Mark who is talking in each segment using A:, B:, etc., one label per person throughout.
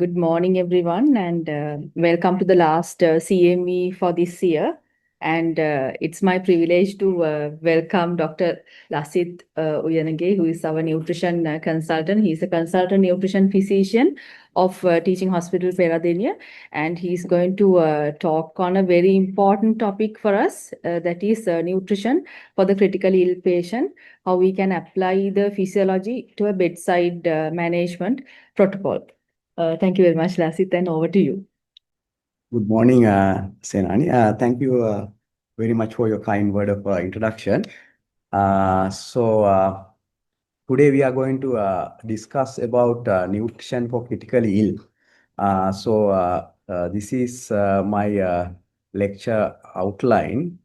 A: Good morning, everyone, and welcome to the last CME for this year. And it's my privilege to welcome Dr. Lasith Uyanege, who is our nutrition consultant. He's a consultant nutrition physician of Teaching Hospital Peradeniya, and he's going to talk on a very important topic for us, that is nutrition for the critically ill patient, how we can apply the physiology to a bedside management protocol. Thank you very much, Lasith, and over to you.
B: Good morning, Senani. Thank you very much for your kind word of introduction. Today we are going to discuss about nutrition for critically ill. This is my lecture outline.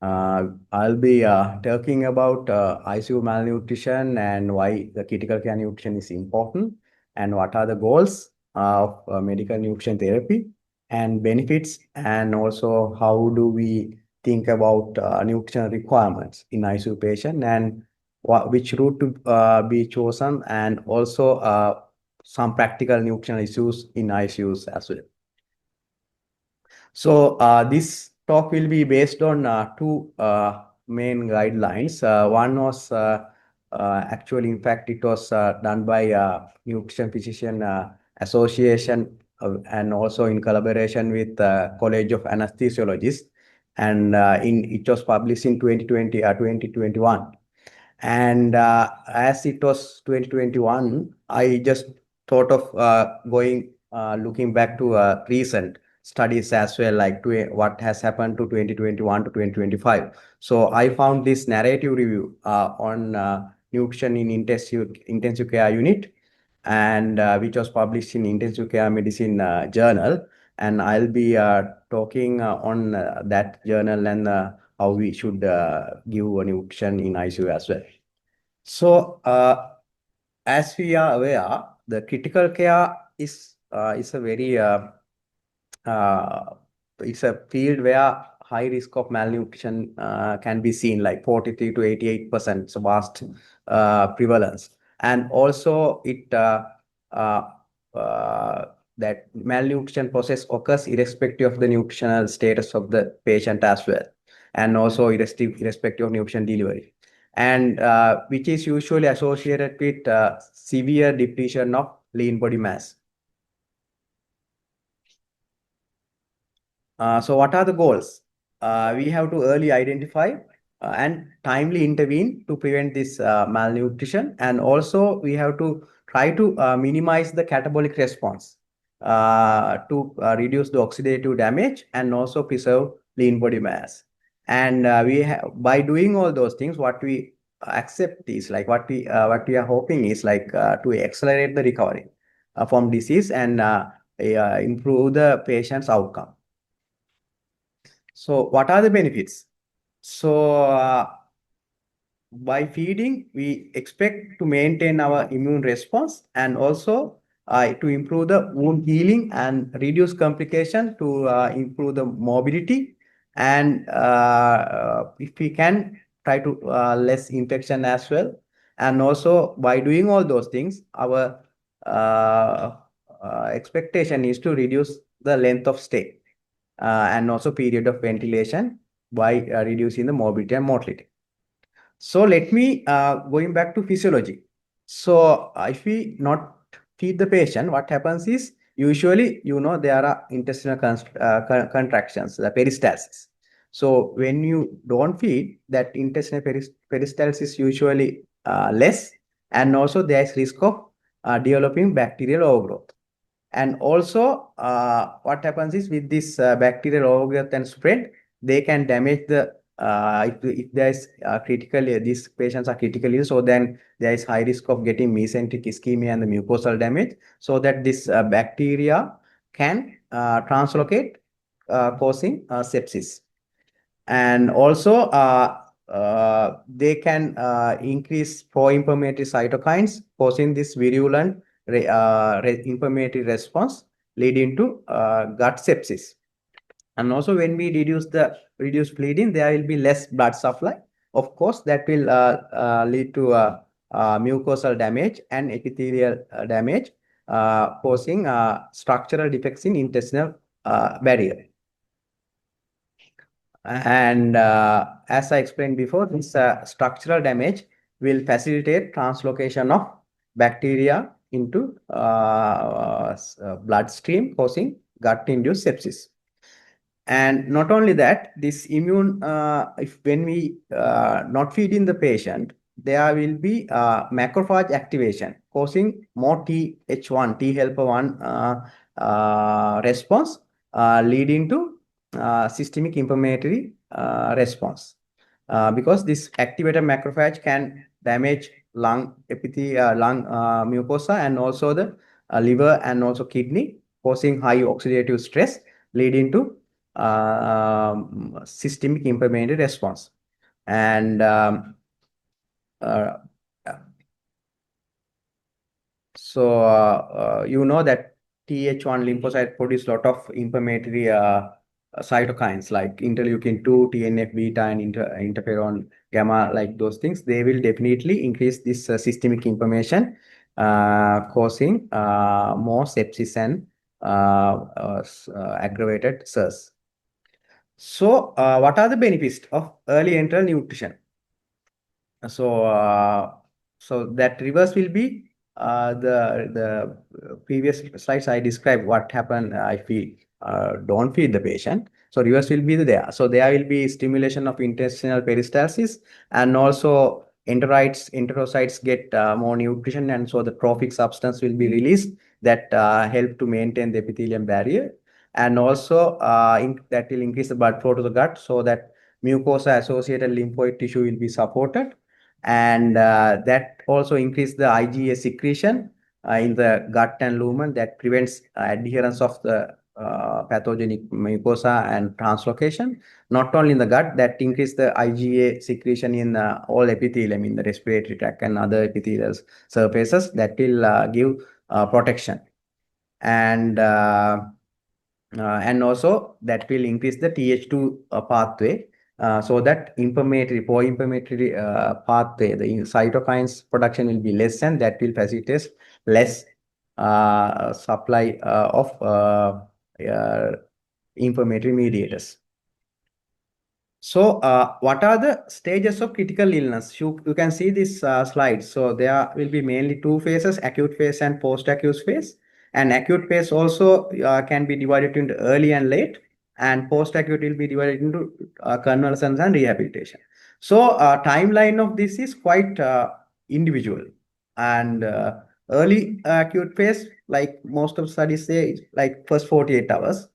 B: I'll be talking about ICU malnutrition and why the critical care nutrition is important and what are the goals of medical nutrition therapy and benefits, and also how do we think about nutrition requirements in ICU patient and which route to be chosen, and also some practical nutrition issues in ICUs as well. So this talk will be based on two main guidelines. One was actually, in fact, it was done by Nutrition Physician Association and also in collaboration with College of Anaesthesiologists, and it was published in 2021. And as it was 2021, I just thought of looking back to recent studies as well, like what has happened to 2021 to 2025. So I found this narrative review on nutrition in intensive care unit, and which was published in Intensive Care Medicine journal. And I'll be talking on that journal and how we should give nutrition in ICU as well. So as we are aware, the critical care is a very it's a field where high risk of malnutrition can be seen, like 43 to 88%, so vast prevalence. And also that malnutrition process occurs irrespective of the nutritional status of the patient as well, and also irrespective of nutrition delivery, and which is usually associated with severe depletion of lean body mass. So what are the goals? We have to early identify and timely intervene to prevent this malnutrition, and also we have to try to minimize the catabolic response to reduce the oxidative damage and also preserve lean body mass. And by doing all those things, what we accept is like what we are hoping is like to accelerate the recovery from disease and improve the patient's outcome. So what are the benefits? So by feeding, we expect to maintain our immune response and also to improve the wound healing and reduce complication, to improve the mobility, and if we can try to less infection as well. And also by doing all those things, our expectation is to reduce the length of stay and also period of ventilation by reducing the morbidity and mortality. So let me going back to physiology. So if we not feed the patient, what happens is usually, there are intestinal contractions, the peristalsis. So when you don't feed, that intestinal peristalsis is usually less, and also there is risk of developing bacterial overgrowth. And also, what happens is with this bacterial overgrowth and spread, they can damage the if there is critically, these patients are critically ill, so then there is high risk of getting mesenteric ischemia and the mucosal damage, so that this bacteria can translocate, causing sepsis. And also, they can increase pro-inflammatory cytokines, causing this virulent inflammatory response, leading to gut sepsis. And also, when we reduce bleeding, there will be less blood supply. Of course, that will lead to mucosal damage and epithelial damage. causing structural defects in intestinal barrier. And as I explained before, this structural damage will facilitate translocation of bacteria into bloodstream, causing gut-induced sepsis. And not only that, this immune, if when we not feeding the patient, there will be macrophage activation, causing more Th1, T helper 1 response, leading to systemic inflammatory response. Because this activated macrophage can damage lung epithelial, lung mucosa, and also the liver and also kidney, causing high oxidative stress, leading to systemic inflammatory response. And you know that Th1 lymphocyte produce lot of inflammatory cytokines like interleukin-2, TNF-beta, and interferon gamma, like those things. They will definitely increase this systemic inflammation, causing more sepsis and aggravated SIRS. So, what are the benefits of early enteral nutrition? So that reverse will be the previous slides I described what happened if we don't feed the patient. So reverse will be there. So there will be stimulation of intestinal peristalsis, and also enterocytes get more nutrition, and so the trophic substance will be released that help to maintain the epithelium barrier, and also that will increase the blood flow to the gut, so that mucosa associated lymphoid tissue will be supported, and that also increase the IgA secretion in the gut and lumen, that prevents adherence of the pathogenic mucosa and translocation. Not only in the gut, that increase the IgA secretion in all epithelium, in the respiratory tract and other epithelial surfaces, that will give protection. And also that will increase the Th2 pathway, so that pro-inflammatory pathway, the cytokines production will be less, and that will facilitate less supply of inflammatory mediators. So, what are the stages of critical illness? You can see this slide. So, there will be mainly two phases, acute phase and post-acute phase. And acute phase also can be divided into early and late, and post-acute will be divided into convalescence and rehabilitation. So, timeline of this is quite individual. And early acute phase, like most of studies say, like first 48 hours.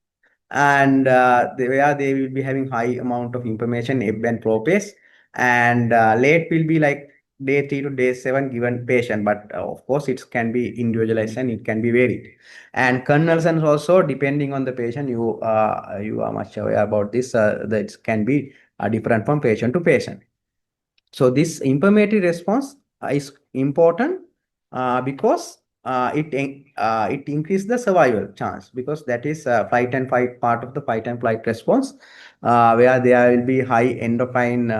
B: And where they will be having high amount of information, ebb and flow pace. And late will be like day 3 to day 7 given patient, but of course it can be individualized and it can be varied. And convulsions also, depending on the patient, you are much aware about this, that can be different from patient to patient. So this inflammatory response is important because it increases the survival chance, because that is fight and fight, part of the fight and flight response, where there will be high endocrine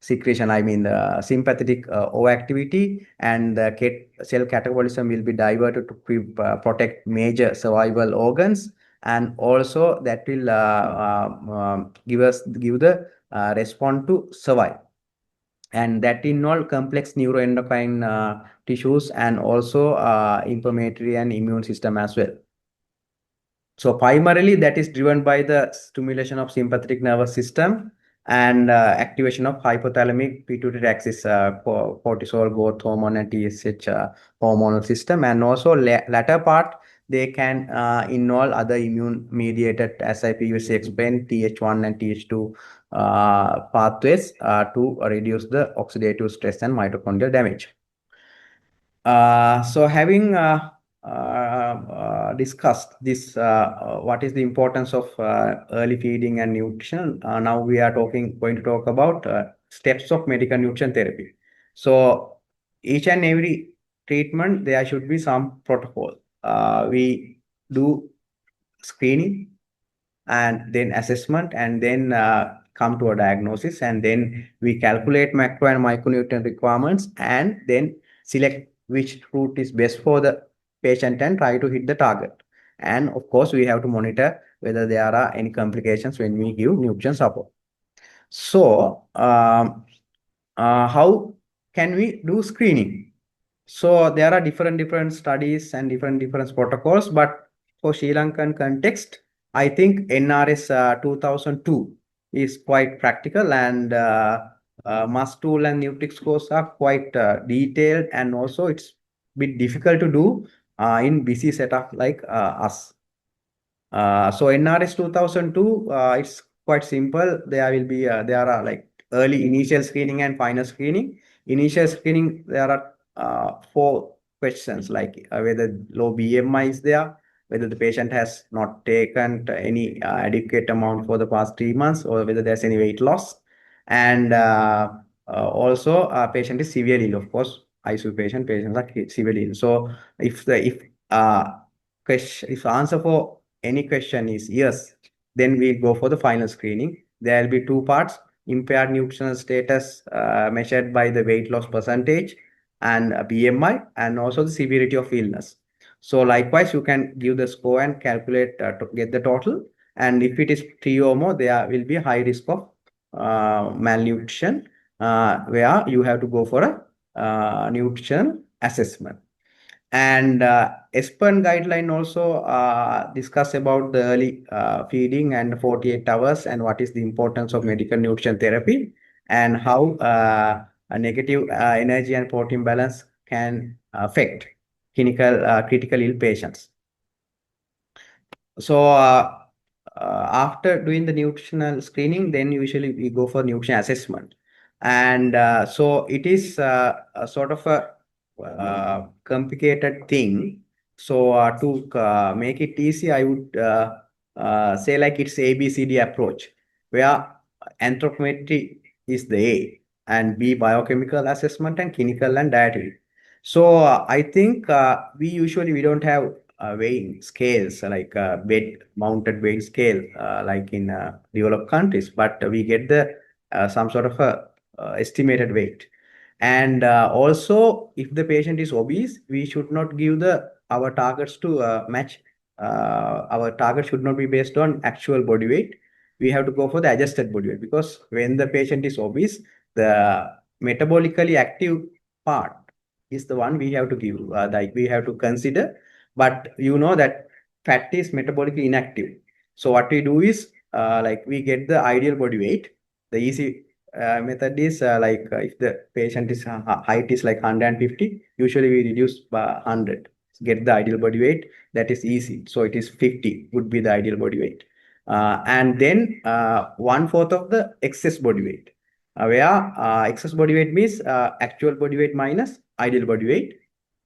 B: secretion, I mean the sympathetic overactivity, and the cell catabolism will be diverted to protect major survival organs, and also that will give the response to survive. And that involve complex neuroendocrine tissues, and also inflammatory and immune system as well. So primarily that is driven by the stimulation of sympathetic nervous system, and activation of hypothalamic pituitary axis, cortisol, growth hormone, and TSH hormonal system. And also latter part, they can involve other immune mediated, as I previously explained, Th1 and Th2 pathways to reduce the oxidative stress and mitochondrial damage. So having discussed this, what is the importance of early feeding and nutrition, now we are going to talk about steps of medical nutrition therapy. So each and every treatment, there should be some protocol. We do screening, and then assessment, and then come to a diagnosis, and then we calculate macro and micronutrient requirements, and then select which route is best for the patient and try to hit the target. And of course, we have to monitor whether there are any complications when we give nutrition support. So, how can we do screening? So there are different studies and different protocols, but for Sri Lankan context, I think NRS 2002 is quite practical, and MUS tool and Nutrix scores are quite detailed, and also it's a bit difficult to do in busy setup like us. So NRS 2002, it's quite simple. There are like early initial screening and final screening. Initial screening, there are four questions like whether low BMI is there, whether the patient has not taken any adequate amount for the past 3 months, or whether there's any weight loss, and also patient is severely ill. Of course, ICU patients are severely ill. So if answer for any question is yes, then we go for the final screening. There will be two parts: impaired nutritional status measured by the weight loss percentage and BMI, and also the severity of illness. So likewise, you can give the score and calculate to get the total. And if it is 3 or more, there will be a high risk of malnutrition, where you have to go for a nutrition assessment. And ESPEN guideline also discuss about the early feeding and 48 hours, and what is the importance of medical nutrition therapy, and how a negative energy and protein balance can affect critical ill patients. So after doing the nutritional screening, then usually we go for nutrition assessment. And so it is a sort of a complicated thing. So to make it easy, I would say like it's ABCD approach, where anthropometry is the A, and B biochemical assessment, and clinical and dietary. So I think we don't have weighing scales like bed mounted weight scale like in developed countries, but we get the some sort of a estimated weight. And also, if the patient is obese, we should not give the our targets to match. Our target should not be based on actual body weight. We have to go for the adjusted body weight, because when the patient is obese, the metabolically active part is the one we have to give, like we have to consider. But you know that fat is metabolically inactive. So what we do is like we get the ideal body weight. The easy method is if the patient is height is like 150, usually we reduce by 100, get the ideal body weight. That is easy. So it is 50 would be the ideal body weight. And then 1/4 of the excess body weight, where excess body weight means actual body weight minus ideal body weight.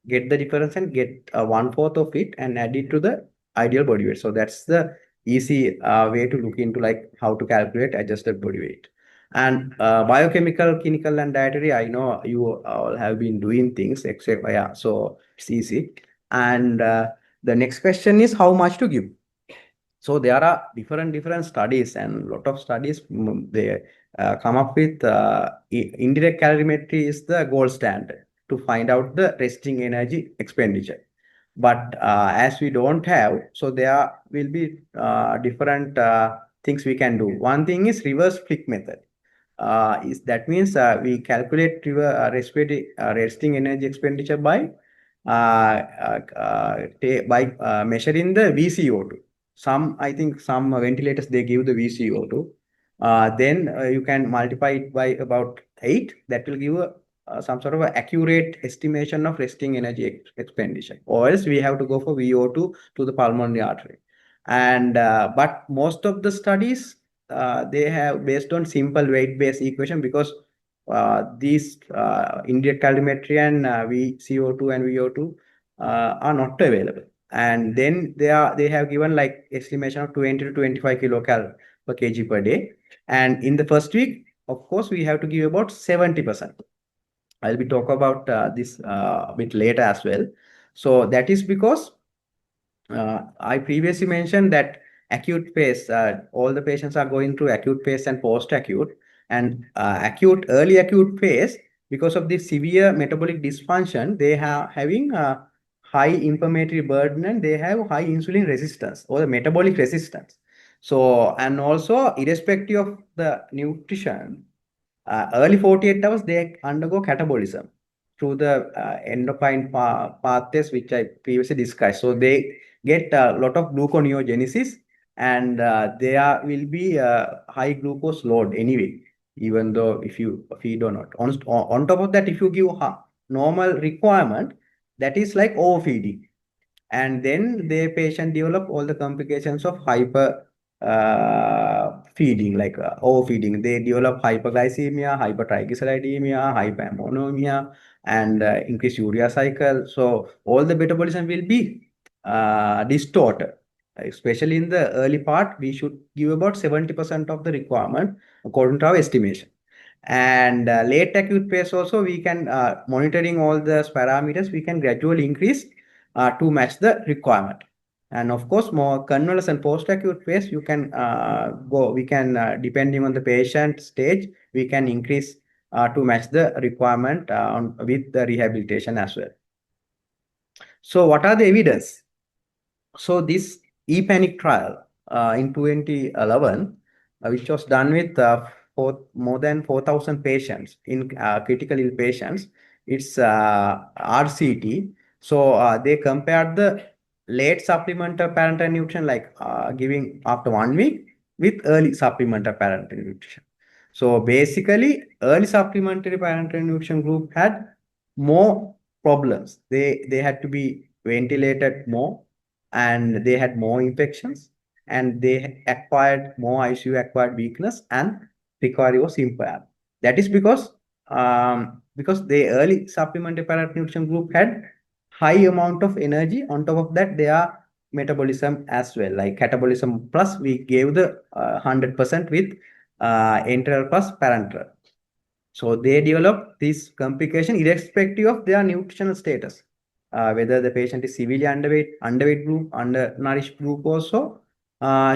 B: Get the difference and get 1/4 of it and add it to the ideal body weight. So that's the easy way to look into like how to calculate adjusted body weight. And biochemical, clinical, and dietary, I know you all have been doing things, except yeah, so it's easy. And the next question is how much to give. So there are different studies, and a lot of studies they come up with indirect calorimetry is the gold standard to find out the resting energy expenditure. But as we don't have, so there will be different things we can do. One thing is reverse flick method. Is that means we calculate resting energy expenditure by measuring the VCO2. I think some ventilators, they give the VCO2. Then you can multiply it by about 8. That will give some sort of accurate estimation of resting energy expenditure. Or else we have to go for VO2 to the pulmonary artery. And but most of the studies they have based on simple weight-based equation, because these indirect calorimetry and VCO2 and VO2 are not available. And then they have given like estimation of 20 to 25 kilocal per kg per day. And in the first week, of course, we have to give about 70%. I'll be talk about this a bit later as well. So that is because I previously mentioned that acute phase, all the patients are going through acute phase and post-acute. And early acute phase, because of the severe metabolic dysfunction, they are having high inflammatory burden and they have high insulin resistance or the metabolic resistance. So, and also irrespective of the nutrition, early 48 hours, they undergo catabolism through the endocrine pathways, which I previously discussed. So they get a lot of gluconeogenesis and there will be a high glucose load anyway, even though if you feed or not. On top of that, if you give normal requirement, that is like overfeeding, and then the patient develop all the complications of hyper feeding, like overfeeding. They develop hyperglycemia, hypertriglyceridemia, hyperammonemia, and increased urea cycle. So all the metabolism will be distorted. Especially in the early part, we should give about 70% of the requirement according to our estimation. And late acute phase also, we can monitoring all the parameters, we can gradually increase to match the requirement. And of course, more convalescent post-acute phase, you can we can, depending on the patient stage, we can increase to match the requirement with the rehabilitation as well. So what are the evidence? So this e-panic trial in 2011, which was done with more than 4,000 patients in critical ill patients, it's RCT. So they compared the late supplemental parenteral nutrition, like giving after 1 week, with early supplemental parenteral nutrition. So basically, early supplementary parenteral nutrition group had more problems. They had to be ventilated more, and they had more infections, and they acquired more ICU acquired weakness, and recovery was impaired. That is because the early supplementary parenteral nutrition group had high amount of energy. On top of that, their metabolism as well, like catabolism plus, we gave the 100% with enteral plus parenteral. So they develop this complication irrespective of their nutritional status, whether the patient is severely underweight group, undernourished group also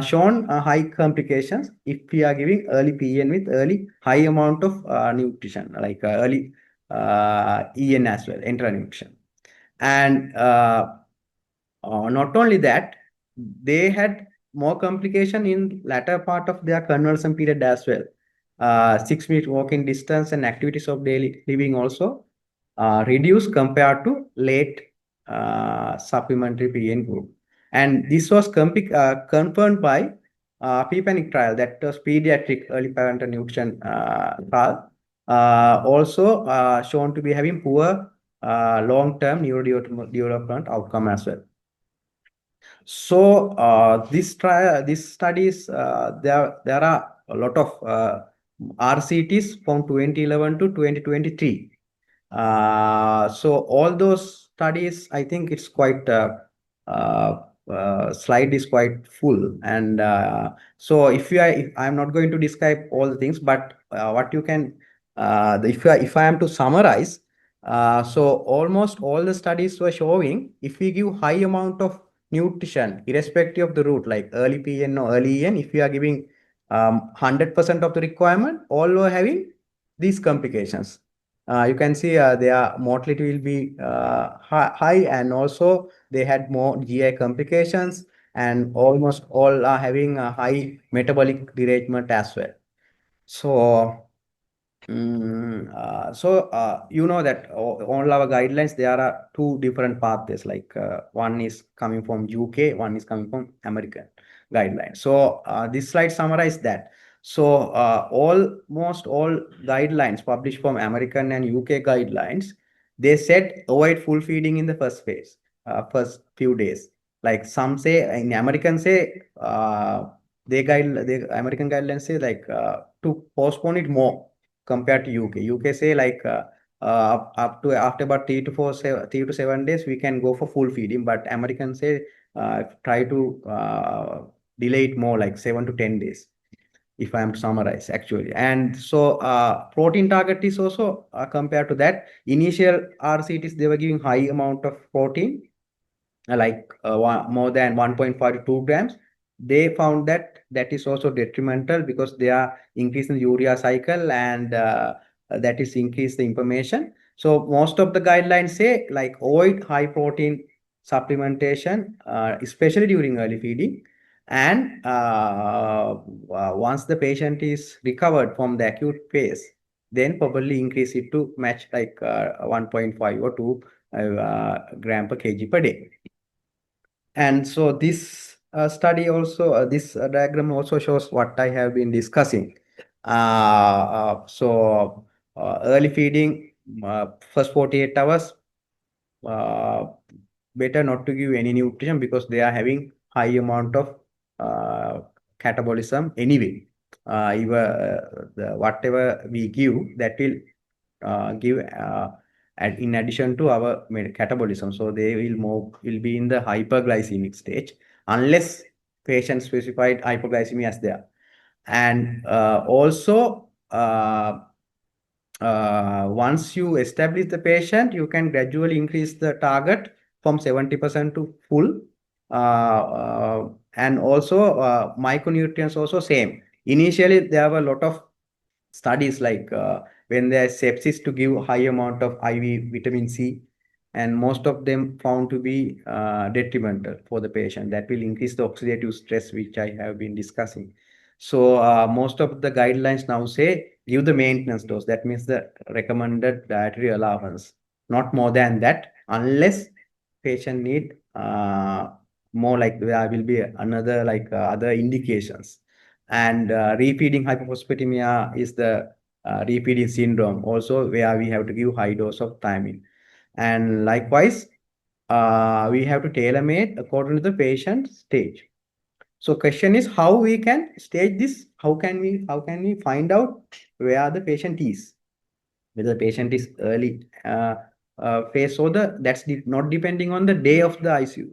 B: shown high complications if we are giving early PN with early high amount of nutrition, like early EN as well, enteral nutrition. And not only that, they had more complication in latter part of their convalescent period as well. 6 minute walking distance and activities of daily living also reduced compared to late supplementary PN group. And this was confirmed by PPANIC trial, that was pediatric early parental nutrition trial, also shown to be having poor long-term neurodevelopment outcome as well. So these studies, there are a lot of RCTs from 2011 to 2023. So all those studies, I think it's quite slide is quite full, and so if I'm not going to describe all the things, but what you can, if I am to summarize, so almost all the studies were showing if we give high amount of nutrition, irrespective of the route, like early PN or early EN, if we are giving 100% of the requirement, all were having these complications. You can see their mortality will be high, and also they had more GI complications, and almost all are having a high metabolic derangement as well. So you know that all our guidelines, there are two different pathways, like one is coming from UK, one is coming from American guidelines. So this slide summarizes that. So almost all guidelines published from American and UK guidelines, they said avoid full feeding in the first phase, first few days. Like some say, in American say, the American guidelines say like to postpone it more compared to UK. UK say like up to after about 3 to 7 days, we can go for full feeding. But Americans say try to delay it more, like 7 to 10 days, if I am to summarize actually. And so protein target is also compared to that. Initial RCTs, they were giving high amount of protein, like more than 1.5 to 2 grams. They found that that is also detrimental because they are increasing the urea cycle, and that is increase the inflammation. So most of the guidelines say like avoid high protein supplementation, especially during early feeding. And once the patient is recovered from the acute phase, then probably increase it to match like 1.5 or 2 gram per kg per day. And so this study also, this diagram also shows what I have been discussing. Early feeding, first 48 hours, better not to give any nutrition because they are having high amount of uh, catabolism anyway. Whatever we give, that will give and in addition to our catabolism. So they will be in the hyperglycemic stage unless patient specified hypoglycemia as there. And also once you establish the patient, you can gradually increase the target from 70% to full. And also micronutrients also same. Initially, there were a lot of studies like when there's sepsis to give high amount of IV vitamin C, and most of them found to be detrimental for the patient. That will increase the oxidative stress, which I have been discussing. So most of the guidelines now say give the maintenance dose. That means the recommended dietary allowance, not more than that, unless patient need more, like there will be another like other indications. And refeeding hypophosphatemia is the refeeding syndrome also, where we have to give high dose of thiamine. And likewise, we have to tailor made according to the patient stage. So question is how we can stage this? How can we find out where the patient is? Whether the patient is early phase or that's not depending on the day of the ICU.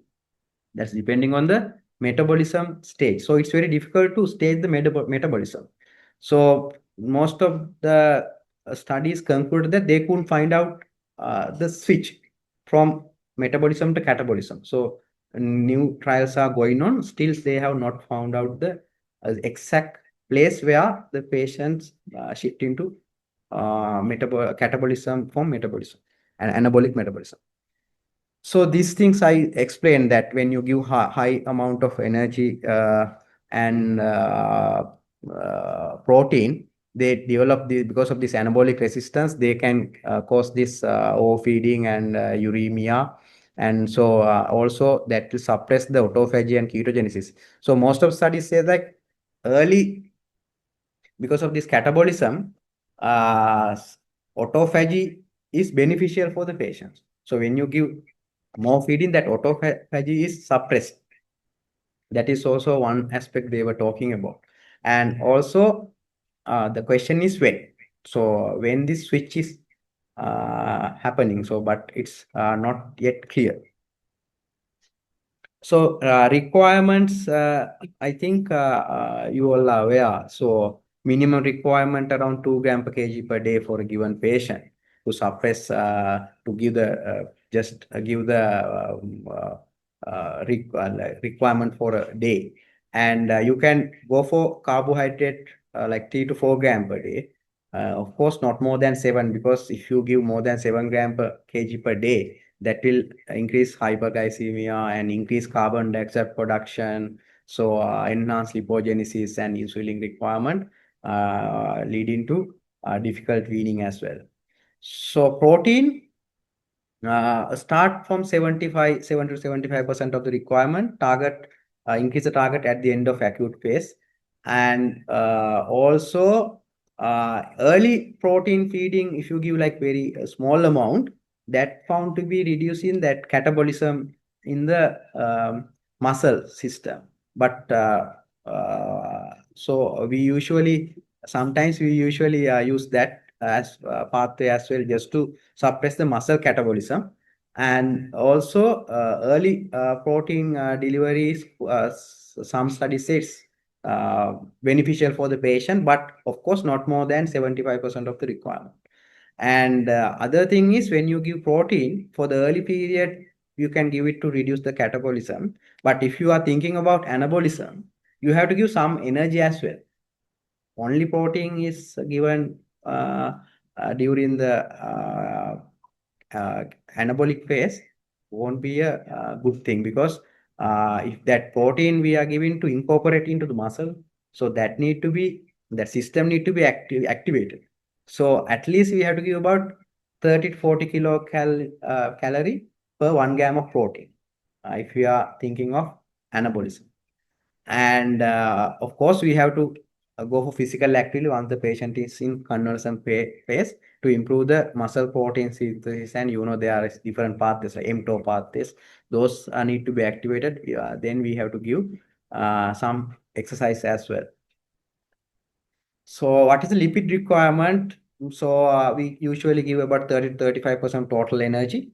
B: That's depending on the metabolism stage. So it's very difficult to stage the metabolism. So most of the studies concluded that they couldn't find out the switch from metabolism to catabolism. So new trials are going on. Still, they have not found out the exact place where the patients shift into catabolism from metabolism and anabolic metabolism. So these things I explained that when you give high amount of energy and protein, they develop because of this anabolic resistance, they can cause this overfeeding and uremia. And so also that will suppress the autophagy and ketogenesis. So most of studies say that early, because of this catabolism, uh, autophagy is beneficial for the patients. So when you give more feeding, that autophagy is suppressed. That is also one aspect they were talking about. And also the question is when. So when this switch is happening, so but it's not yet clear. So requirements, I think you all are aware. So minimum requirement around 2 gram per kg per day for a given patient to suppress, to give the, just give the requirement for a day. And you can go for carbohydrate like 3 to 4 gram per day. Of course, not more than 7, because if you give more than 7 gram per kg per day, that will increase hyperglycemia and increase carbon dioxide production. So enhance lipogenesis and insulin requirement, leading to difficult weaning as well. So protein, start from 7 to 75% of the requirement. Target, increase the target at the end of acute phase. And also early protein feeding, if you give like very small amount, that found to be reducing that catabolism in the muscle system. But so sometimes we usually use that as pathway as well, just to suppress the muscle catabolism. And also early protein deliveries, some studies says beneficial for the patient, but of course not more than 75% of the requirement. And other thing is, when you give protein for the early period, you can give it to reduce the catabolism. But if you are thinking about anabolism, you have to give some energy as well. Only protein is given during the anabolic phase, won't be a good thing, because if that protein we are giving to incorporate into the muscle, so that system need to be activated. So at least we have to give about 30 to 40 calorie per 1 gram of protein, if we are thinking of anabolism. And of course, we have to go for physical activity once the patient is in convalescent phase, to improve the muscle protein synthesis. And there are different pathways, like mTOR pathways. Those need to be activated. Then we have to give some exercise as well. So what is the lipid requirement? So we usually give about 30 to 35% total energy,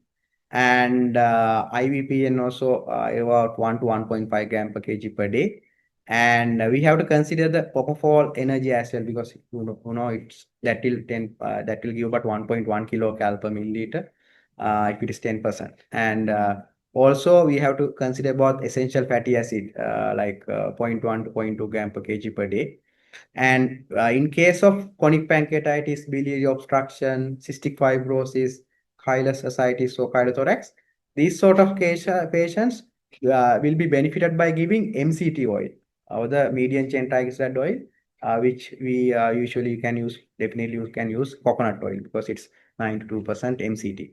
B: and IVPN also about 1 to 1.5 gram per kg per day. And we have to consider the propofol energy as well, because it's that will give about 1.1 kilocal per milliliter if it is 10%. And also we have to consider about essential fatty acid, like 0.1 to 0.2 gram per kg per day. And in case of chronic pancreatitis, biliary obstruction, cystic fibrosis, chylous ascites, or chylothorax, these sort of patients will be benefited by giving MCT oil, or the medium chain triglyceride oil, which we usually can use. Definitely, you can use coconut oil, because it's 92% MCT.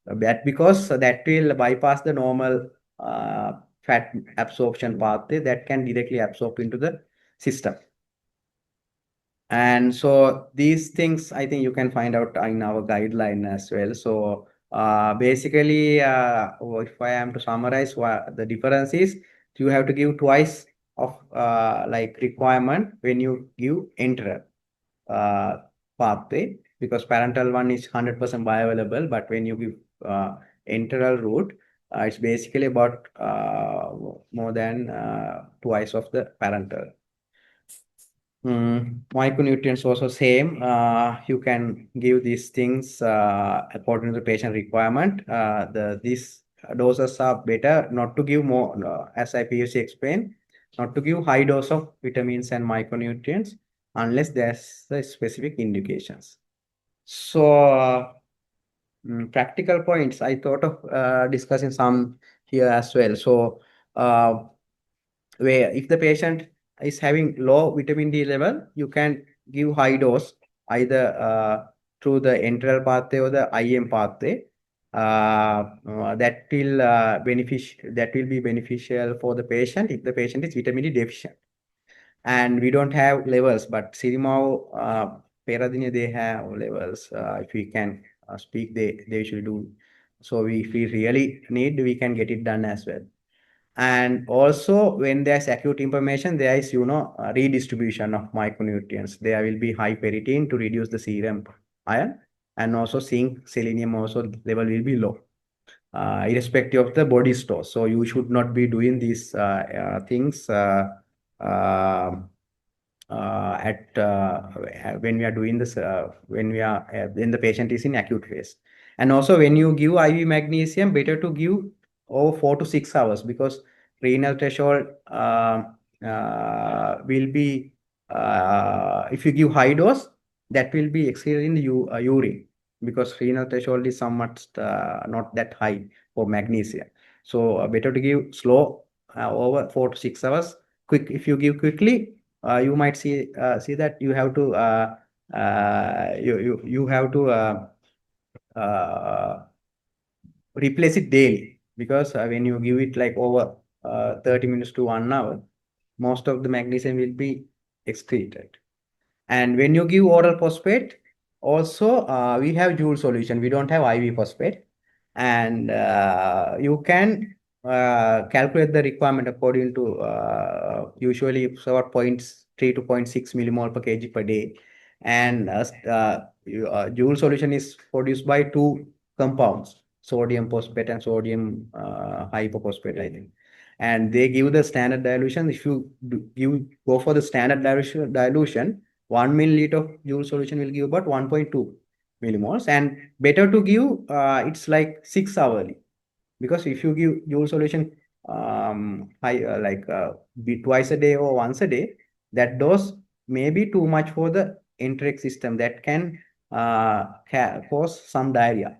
B: That because that will bypass the normal fat absorption pathway that can directly absorb into the system. And so these things, I think you can find out in our guideline as well. So basically, if I am to summarize, what the difference is, you have to give twice of like requirement when you give enteral pathway, because parental one is 100% bioavailable, but when you give enteral route, it's basically about more than twice of the parental. Micronutrients also same. You can give these things according to the patient requirement. These doses are better not to give more, as I previously explained, not to give high dose of vitamins and micronutrients unless there's the specific indications. So practical points, I thought of discussing some here as well. So where if the patient is having low vitamin D level, you can give high dose, either through the enteral pathway or the IM pathway. That will be beneficial for the patient if the patient is vitamin D deficient. And we don't have levels, but Sirimao, Peradeniya, they have levels. If we can speak, they should do. So if we really need, we can get it done as well. And also, when there's acute inflammation, there is, redistribution of micronutrients. There will be high ferritin to reduce the serum iron, and also zinc, selenium also level will be low, irrespective of the body store. So you should not be doing these things at when we are doing this, when the patient is in acute phase. And also, when you give IV magnesium, better to give over 4 to 6 hours, because renal threshold will be, if you give high dose, that will be exceeded in the urine, because renal threshold is somewhat not that high for magnesium. So better to give slow, over 4 to 6 hours. Quick, if you give quickly, you might see that you have to you have to replace it daily, because when you give it like over 30 minutes to 1 hour, most of the magnesium will be excreted. And when you give oral phosphate, also we have Joule solution. We don't have IV phosphate, and you can calculate the requirement according to usually it's about 0.3 to 0.6 millimole per kg per day. And Joule solution is produced by two compounds, sodium phosphate and sodium hypophosphate, I think. And they give the standard dilution. If you go for the standard dilution, 1 milliliter of Joule solution will give about 1.2 millimoles, and better to give it's like 6 hourly, because if you give Joule solution be twice a day or once a day, that dose may be too much for the enteric system, that can cause some diarrhea.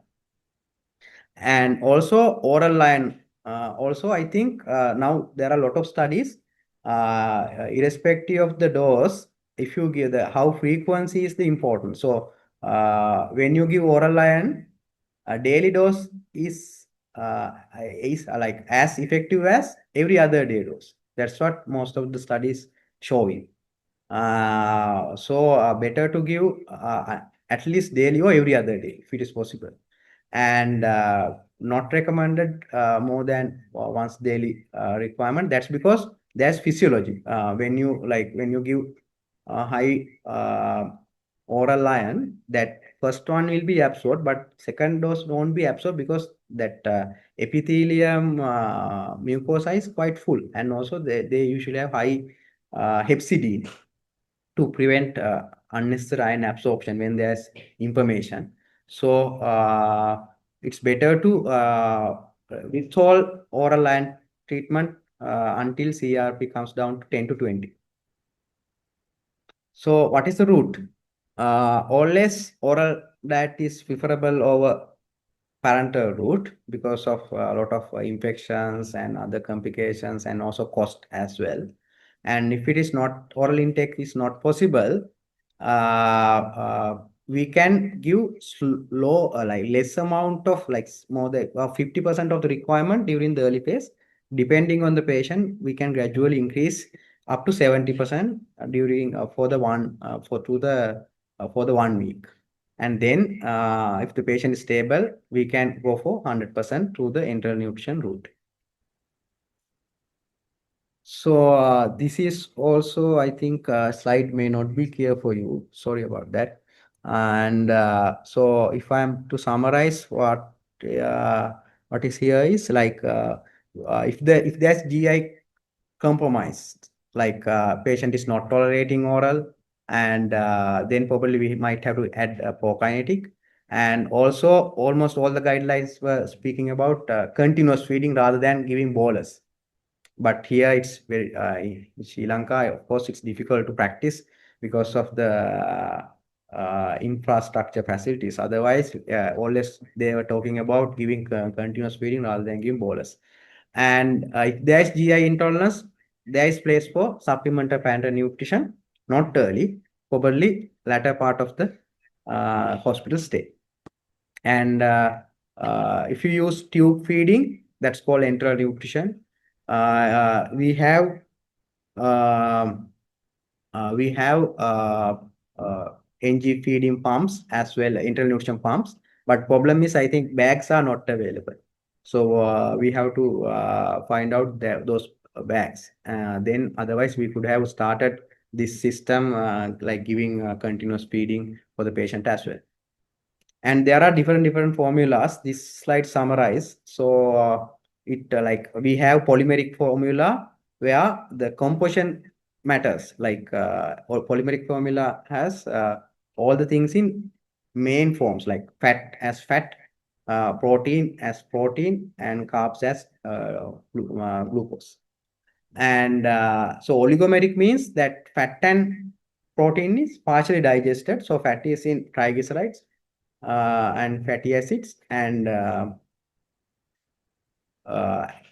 B: And also oral line. Also, I think now there are a lot of studies, irrespective of the dose, if you give the how frequency is the important. So when you give oral iron, a daily dose is like as effective as every other day dose. That's what most of the studies showing. So better to give at least daily or every other day if it is possible, and not recommended more than once daily requirement. That's because there's physiology. When you give high oral iron, that first one will be absorbed, but second dose won't be absorbed because that epithelium mucosa is quite full, and also they usually have high hepcidin to prevent unnecessary iron absorption when there's inflammation. So it's better to withhold oral iron treatment until CRP comes down to 10 to 20. So what is the route? Always oral diet is preferable over parenteral route because of a lot of infections and other complications, and also cost as well. And if it is not, oral intake is not possible, we can give low, like less amount of, like more than 50% of the requirement during the early phase. Depending on the patient, we can gradually increase up to 70% during for the one for the 1 week. And then if the patient is stable, we can go for 100% through the enteral nutrition route. So this is also, I think, slide may not be clear for you. Sorry about that. And so if I'm to summarize what is here is like if there's GI compromised, like patient is not tolerating oral, and then probably we might have to add a prokinetic. And also almost all the guidelines were speaking about continuous feeding rather than giving bolus. But here it's very in Sri Lanka, of course, it's difficult to practice because of the infrastructure facilities. Otherwise, always they were talking about giving continuous feeding rather than giving bolus. And if there is GI intolerance, there is place for supplemental parenteral nutrition, not early, probably latter part of the hospital stay. And if you use tube feeding, that's called enteral nutrition. We have um, NG feeding pumps as well, enteral nutrition pumps. But problem is, I think bags are not available. So we have to find out those bags. Then otherwise we could have started this system like giving continuous feeding for the patient as well. And there are different formulas. This slide summarize. So it like we have polymeric formula where the composition matters. Like polymeric formula has all the things in main forms, like fat as fat, protein as protein, and carbs as glucose. And so oligomeric means that fat and protein is partially digested. So fat is in triglycerides and fatty acids, and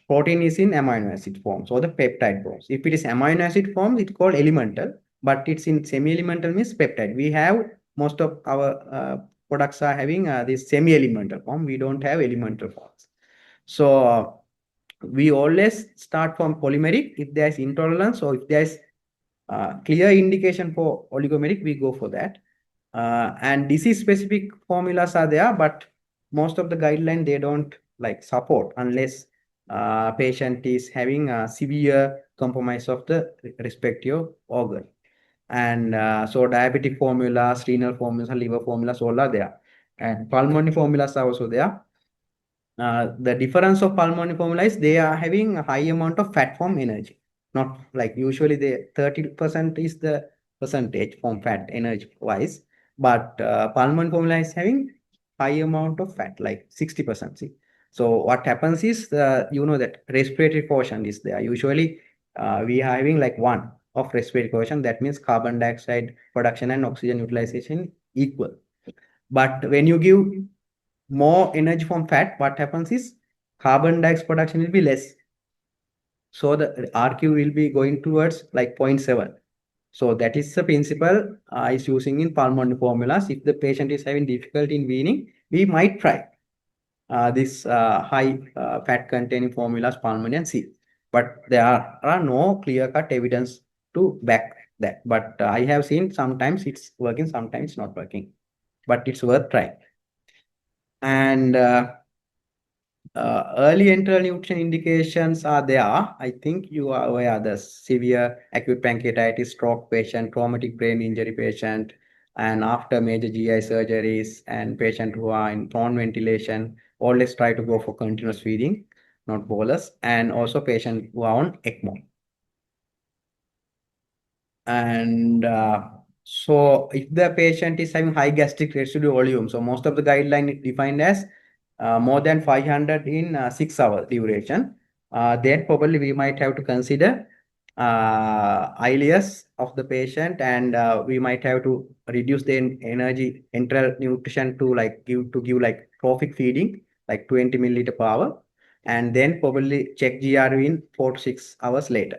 B: protein is in amino acid forms or the peptide forms. If it is amino acid forms, it's called elemental, but it's in semi-elemental means peptide. We have most of our products are having this semi-elemental form. We don't have elemental forms. So we always start from polymeric. If there's intolerance or if there's clear indication for oligomeric, we go for that. And disease specific formulas are there, but most of the guideline they don't like support unless patient is having a severe compromise of the respective organ. And so diabetic formulas, renal formulas, liver formulas, all are there. And pulmonary formulas are also there. The difference of pulmonary formula is they are having a high amount of fat form energy. Not like usually the 30% is the percentage from fat energy wise, but pulmonary formula is having high amount of fat, like 60%. See? So what happens is, that respiratory quotient is there. Usually we are having like 1 of respiratory quotient. That means carbon dioxide production and oxygen utilization equal. But when you give more energy from fat, what happens is carbon dioxide production will be less. So the RQ will be going towards like 0.7. So that is the principle is using in pulmonary formulas. If the patient is having difficulty in weaning, we might try this high fat containing formulas, pulmonary and C. But there are no clear-cut evidence to back that. But I have seen sometimes it's working, sometimes not working. But it's worth trying. And early enteral nutrition indications are there. I think you are aware the severe acute pancreatitis, stroke patient, traumatic brain injury patient, and after major GI surgeries and patient who are in prone ventilation, always try to go for continuous feeding, not bolus, and also patient who are on ECMO. And so if the patient is having high gastric residue volume, so most of the guideline is defined as more than 500 in 6 hour duration, then probably we might have to consider ileus of the patient, and we might have to reduce the energy enteral nutrition to give like trophic feeding, like 20 milliliter per hour, and then probably check GRV in 4 to 6 hours later.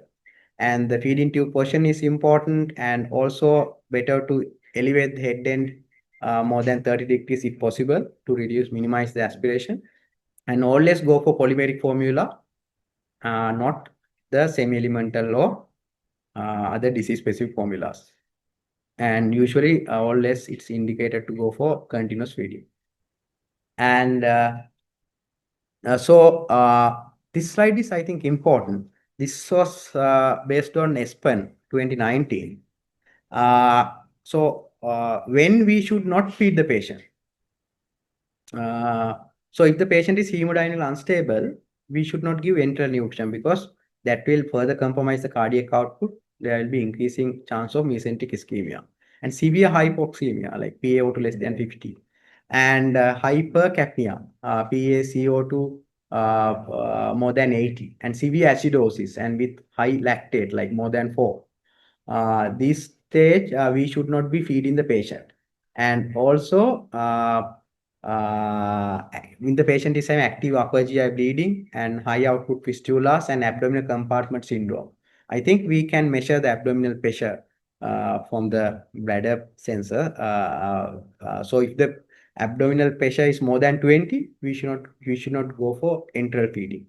B: And the feeding tube portion is important, and also better to elevate the head end more than 30 degrees if possible to minimize the aspiration, and always go for polymeric formula, not the semi-elemental or other disease specific formulas. And usually always it's indicated to go for continuous feeding. And this slide is, I think, important. This was based on ESPEN 2019. When we should not feed the patient. So if the patient is hemodynamically unstable, we should not give enteral nutrition because that will further compromise the cardiac output. There will be increasing chance of mesenteric ischemia and severe hypoxemia like PaO2 less than 50 and hypercapnia, PaCO2 more than 80 and severe acidosis and with high lactate like more than 4. This stage, we should not be feeding the patient. And also, when the patient is having active upper GI bleeding and high output fistulas and abdominal compartment syndrome, I think we can measure the abdominal pressure from the bladder sensor. So if the abdominal pressure is more than 20, we should not go for enteral feeding.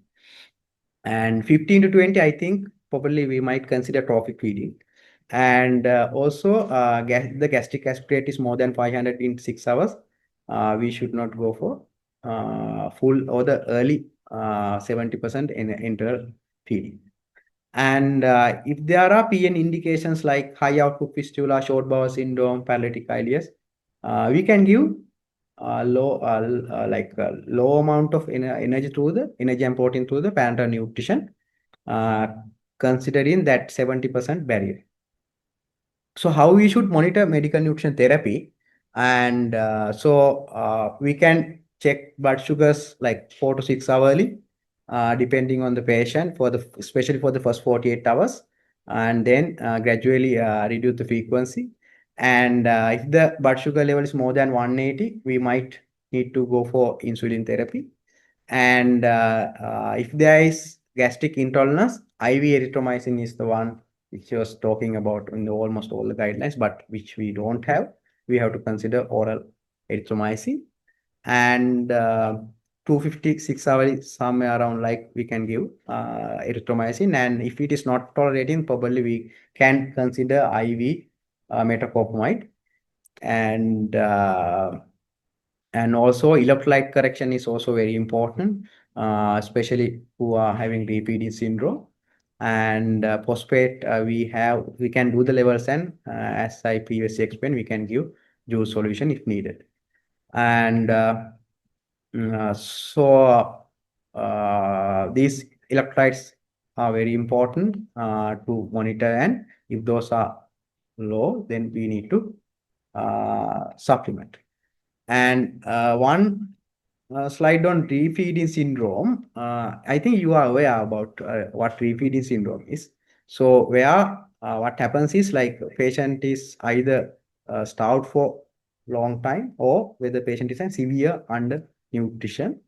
B: And 15 to 20, I think probably we might consider trophic feeding. And also, the gastric aspirate is more than 500 in 6 hours. We should not go for full or the early 70% in enteral feeding. And if there are PN indications like high output fistula, short bowel syndrome, paralytic ileus, we can give low amount of energy through the energy and protein through the parenteral nutrition, considering that 70% barrier. So how we should monitor medical nutrition therapy, and we can check blood sugars like 4 to 6 hourly, depending on the patient especially for the first 48 hours, and then gradually reduce the frequency. And if the blood sugar level is more than 180, we might need to go for insulin therapy. And if there is gastric intolerance, IV erythromycin is the one which was talking about in almost all the guidelines, but which we don't have. We have to consider oral erythromycin. And 256 hours, somewhere around like we can give erythromycin. And if it is not tolerating, probably we can consider IV metoclopramide. And also electrolyte correction is also very important, especially who are having repeating syndrome. And phosphate, we can do the levels, and as I previously explained, we can give juice solution if needed. And these electrolytes are very important to monitor, and if those are low, then we need to supplement. And one slide on refeeding syndrome. I think you are aware about what refeeding syndrome is. So what happens is like patient is either starved for long time, or where the patient is in severe under nutrition.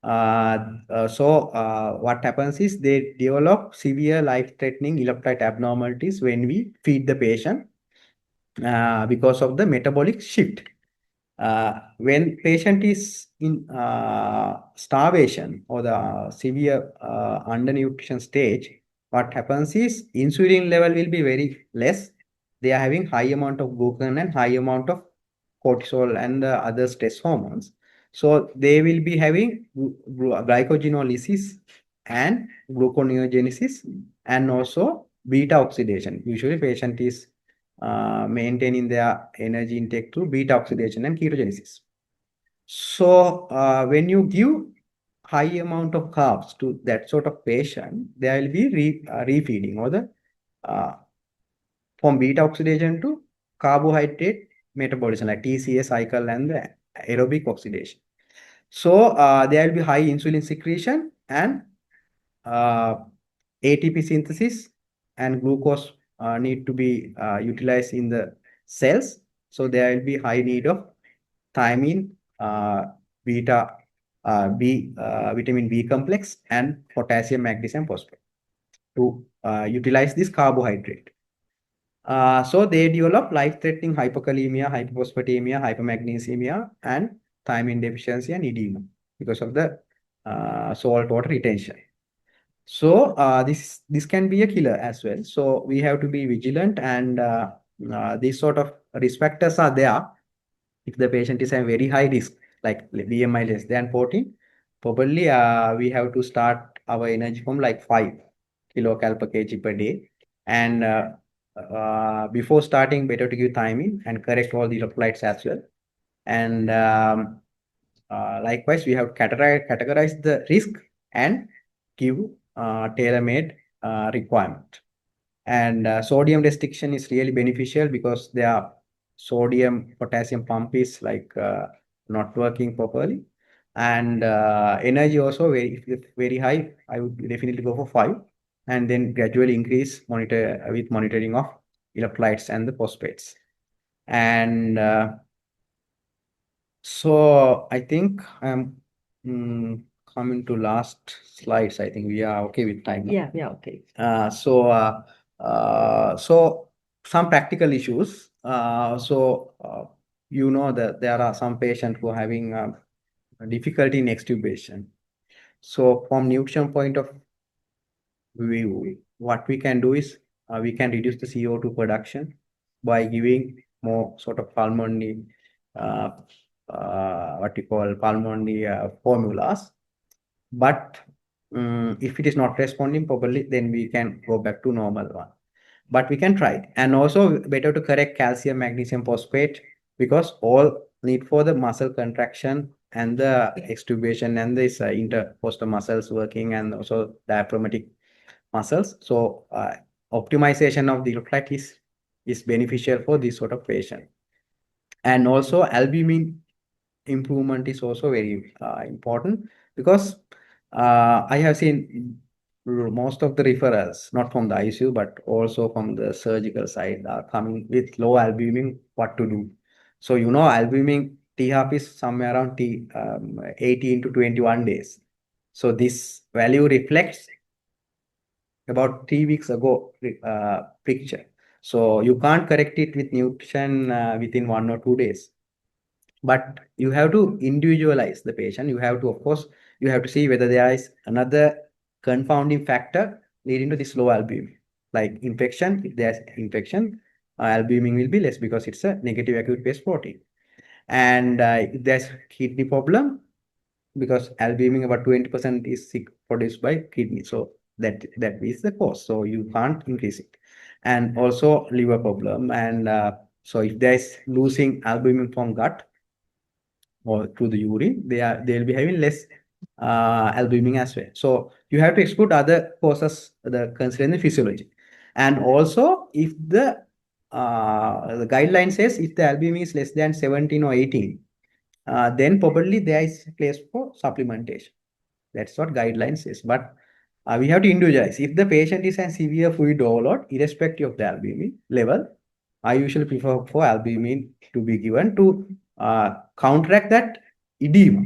B: What happens is they develop severe life-threatening electrolyte abnormalities when we feed the patient because of the metabolic shift. When patient is in starvation or the severe undernutrition stage, what happens is insulin level will be very less. They are having high amount of glucagon and high amount of cortisol and other stress hormones. So they will be having glycogenolysis and gluconeogenesis and also beta oxidation. Usually patient is maintaining their energy intake through beta oxidation and ketogenesis. So when you give high amount of carbs to that sort of patient, there will be refeeding or the uh, from beta oxidation to carbohydrate metabolism like TCA cycle and the aerobic oxidation. So there will be high insulin secretion and uh, ATP synthesis and glucose need to be utilized in the cells. So there will be high need of thiamine, beta, vitamin B complex, and potassium, magnesium, phosphate to utilize this carbohydrate. So they develop life-threatening hypokalemia, hypophosphatemia, hypomagnesemia, and thiamine deficiency and edema because of the salt water retention. So this can be a killer as well. So we have to be vigilant, and these sort of risk factors are there. If the patient is a very high risk, like BMI less than 14, probably we have to start our energy from like 5 kilocal per kg per day. And before starting, better to give thiamine and correct all the electrolytes as well. And likewise, we have categorize the risk and give tailor-made requirement. And sodium restriction is really beneficial because their sodium potassium pump is like not working properly. And energy also very high. I would definitely go for 5 and then gradually increase with monitoring of electrolytes and the phosphates. And so I think I'm coming to last slides. I think we are okay with time now.
A: Yeah, okay.
B: So some practical issues. You know that there are some patients who are having difficulty in extubation. So from nutrition point of view, what we can do is we can reduce the CO2 production by giving more sort of pulmonary, what we call pulmonary formulas. But if it is not responding properly, then we can go back to normal one. But we can try it. And also better to correct calcium, magnesium, phosphate, because all need for the muscle contraction and the extubation and this intercostal muscles working and also diaphragmatic muscles. So optimization of the electrolyte is beneficial for this sort of patient. And also albumin improvement is also very important because I have seen most of the referrals, not from the ICU, but also from the surgical side, are coming with low albumin, what to do. So, you know, albumin T-half is somewhere around 18 to 21 days. So this value reflects about 3 weeks ago picture. So you can't correct it with nutrition within 1 or 2 days. But you have to individualize the patient. You have to, of course, you have to see whether there is another confounding factor leading to this low albumin, like infection. If there's infection, albumin will be less because it's a negative acute phase protein. And if there's kidney problem, because albumin about 20% is produced by kidney. So that is the cause. So you can't increase it. And also liver problem. And so if there's losing albumin from gut, or through the urine, they'll be having less albumin as well. So you have to exclude other causes, considering the physiology. And also, if the guideline says if the albumin is less than 17 or 18, then probably there is a place for supplementation. That's what guideline says. But we have to individualize. If the patient is a severe fluid overload, irrespective of the albumin level, I usually prefer for albumin to be given to counteract that edema.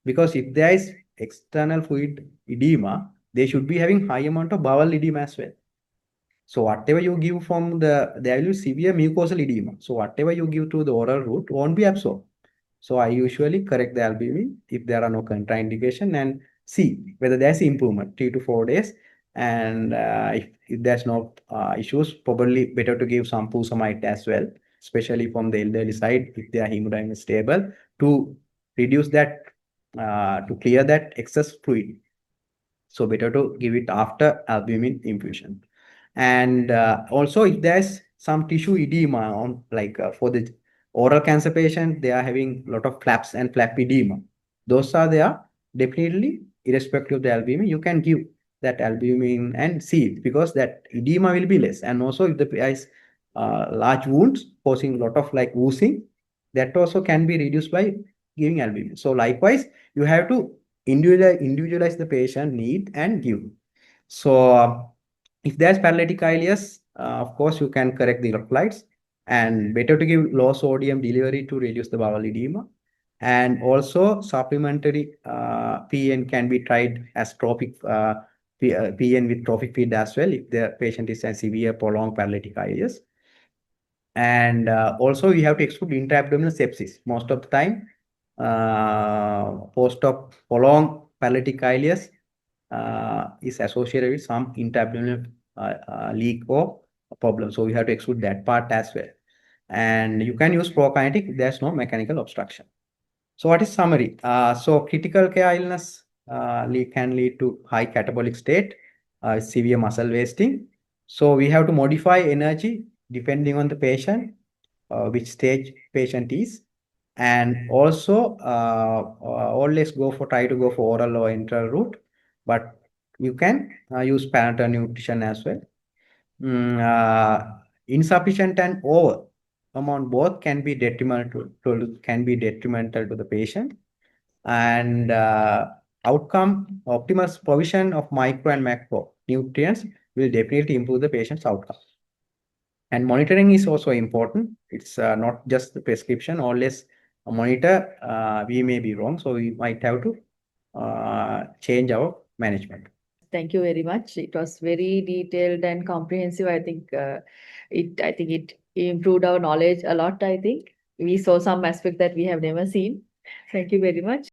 B: Because if there is external fluid edema, they should be having high amount of bowel edema as well. So whatever you give from there will be severe mucosal edema. So whatever you give to the oral route won't be absorbed. So I usually correct the albumin if there are no contraindication and see whether there's improvement 3 to 4 days. And if there's no issues, probably better to give some furosemide as well, especially from the elderly side if their hemodynamic is stable to reduce that, to clear that excess fluid. So better to give it after albumin infusion. And also if there's some tissue edema on like for the oral cancer patient, they are having a lot of flaps and flap edema. Those are there definitely irrespective of the albumin. You can give that albumin and see it because that edema will be less. And also if the is large wounds causing a lot of like oozing, that also can be reduced by giving albumin. So likewise, you have to individualize the patient need and give. So if there's paralytic ileus, of course, you can correct the electrolytes and better to give low sodium delivery to reduce the bowel edema. And also supplementary PN can be tried as trophic PN with trophic feed as well if the patient is a severe prolonged paralytic ileus. And also you have to exclude intra-abdominal sepsis. Most of the time, post-op prolonged paralytic ileus is associated with some intra-abdominal leak or problem. So you have to exclude that part as well. And you can use prokinetic if there's no mechanical obstruction. So what is summary? So critical care illness can lead to high catabolic state, severe muscle wasting. So we have to modify energy depending on the patient, which stage patient is. And also always try to go for oral or enteral route, but you can use parenteral nutrition as well. Insufficient and over amount both can be detrimental to the patient. And outcome optimal provision of micro and macro nutrients will definitely improve the patient's outcome. And monitoring is also important. It's not just the prescription. Always monitor. We may be wrong, so we might have to change our management.
A: Thank you very much. It was very detailed and comprehensive. I think it improved our knowledge a lot. I think we saw some aspect that we have never seen. Thank you very much.